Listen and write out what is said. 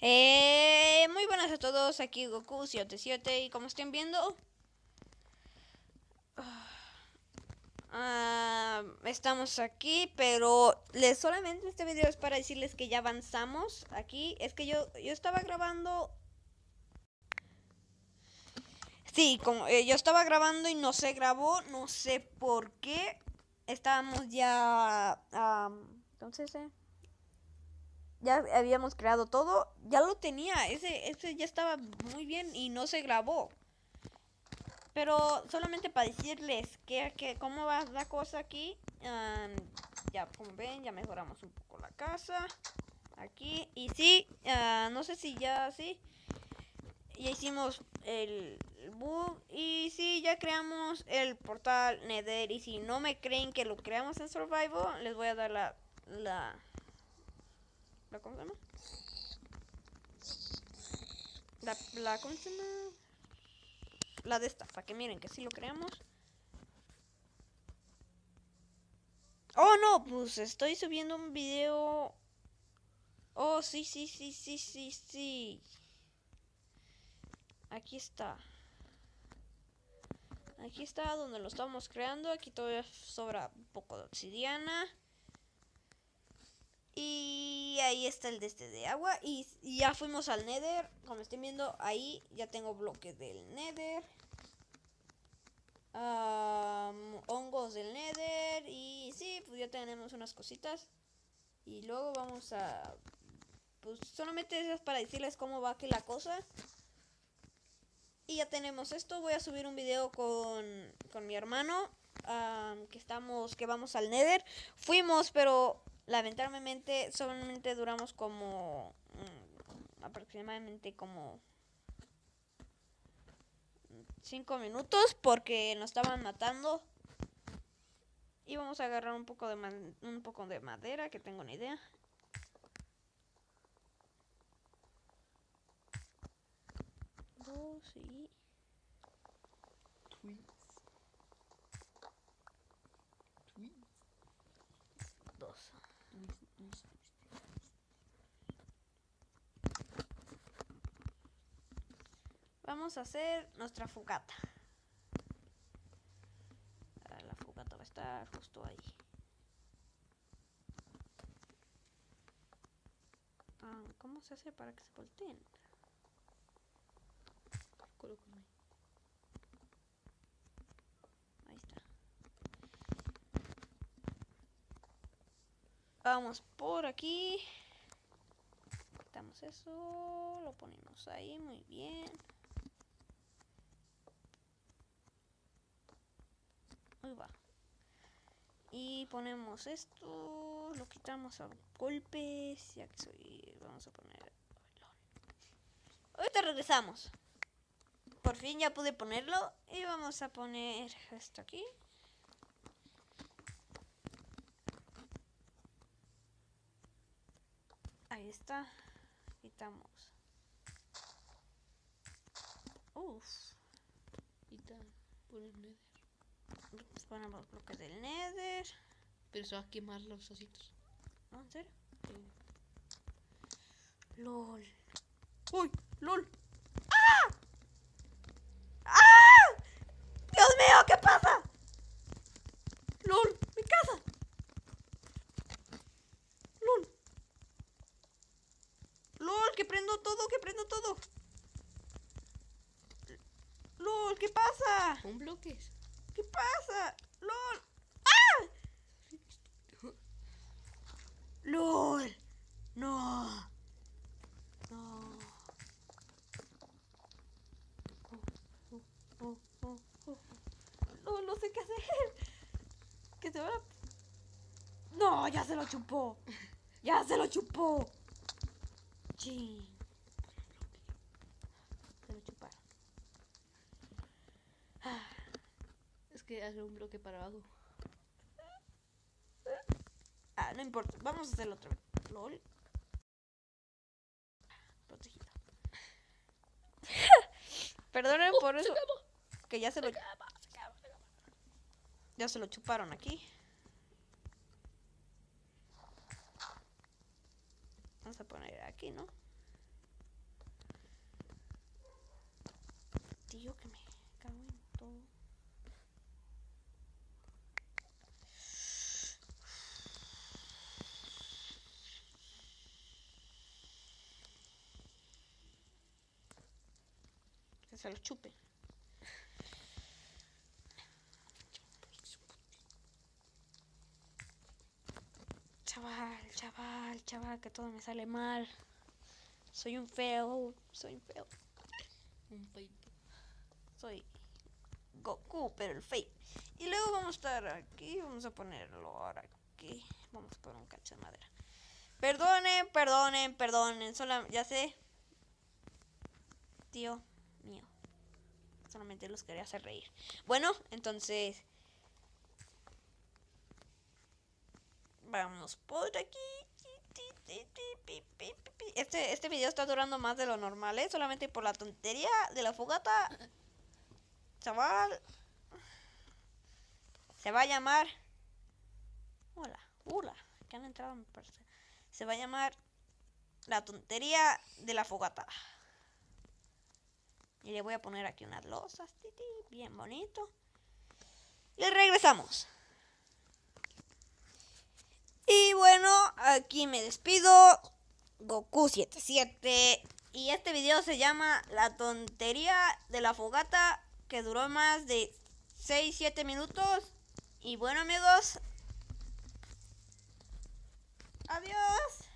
Muy buenas a todos, aquí Goku77 y como estén viendo, estamos aquí, pero solamente este video es para decirles que ya avanzamos aquí. Es que yo estaba grabando, sí, como yo estaba grabando y no se grabó, no sé por qué. Estábamos ya, entonces, ya habíamos creado todo, ya lo tenía, ese ya estaba muy bien y no se grabó. Pero solamente para decirles que cómo va la cosa aquí. Ya como ven, ya mejoramos un poco la casa. Aquí. Y sí, no sé si ya sí. Ya hicimos el bug. Y sí, ya creamos el portal Nether. Y si no me creen que lo creamos en Survival, les voy a dar la ¿cómo se llama? ¿Cómo se llama? La de esta, para que miren que sí lo creamos. Oh no, pues estoy subiendo un video. Oh, sí. Aquí está. Aquí está donde lo estamos creando. Aquí todavía sobra un poco de obsidiana. Y ahí está el de este de agua. Y ya fuimos al Nether. Como estén viendo ahí, ya tengo bloques del Nether. Hongos del Nether. Y sí, pues ya tenemos unas cositas. Y luego vamos a... Pues solamente es para decirles cómo va aquí la cosa. Y ya tenemos esto. Voy a subir un video con mi hermano. Que vamos al Nether. Fuimos, pero lamentablemente solamente duramos como aproximadamente como 5 minutos porque nos estaban matando. Y vamos a agarrar un poco de madera, que tengo una idea. Dos y... Dos. Vamos a hacer nuestra fogata. La fogata va a estar justo ahí. ¿Cómo se hace para que se volteen? Colócame. Ahí está. Vamos por aquí. Quitamos eso. Lo ponemos ahí. Muy bien. Ahí va. Y ponemos esto. Lo quitamos a golpes. Ya que soy... Vamos a poner... Ahorita regresamos. Por fin ya pude ponerlo. Y vamos a poner esto aquí. Ahí está. Quitamos. Uff. Quita por el Nether. Ponemos bloques del Nether. Pero se va a quemar los ositos. ¿No? ¿En serio? Sí. LOL. ¡Uy! ¡LOL! ¡Ah! ¡Ah! ¡Dios mío! ¿Qué pasa? ¡LOL! ¡Mi casa! ¡LOL! ¡LOL! ¡Que prendo todo! ¡Que prendo todo! ¡LOL! ¿Qué pasa? Con bloques. ¿Qué pasa? ¡LOL! ¡Ah! ¡LOL! ¡No! ¡No! No sé qué hacer. Que se va. No, ya se lo chupó. Ya se lo chupó. Chin. Se lo chuparon. Es que hace un bloque para abajo. No importa. Vamos a hacerlo otra vez. LOL. Protegido. Perdonen por eso. Que ya se lo. Ya se lo chuparon aquí. Vamos a poner aquí, ¿no? yo que me cago en todo. Que se lo chupe. Chaval, que todo me sale mal. Soy un feo. Un peito. Soy Goku, pero el fake. Y luego vamos a estar aquí. Vamos a ponerlo ahora aquí. Vamos a poner un cacho de madera. Perdonen. Ya sé. Tío mío. Solamente los quería hacer reír. Bueno, entonces. Vamos por aquí. Este video está durando más de lo normal, ¿eh? Solamente por la tontería de la fogata. Chaval. Se va a llamar. Hola. Que han entrado, me parece. Se va a llamar la tontería de la fogata. Y le voy a poner aquí unas losas. Bien bonito. Y regresamos. Y bueno, aquí me despido. Goku77. Y este video se llama La tontería de la fogata, que duró más de 6-7 minutos. Y bueno, amigos, adiós.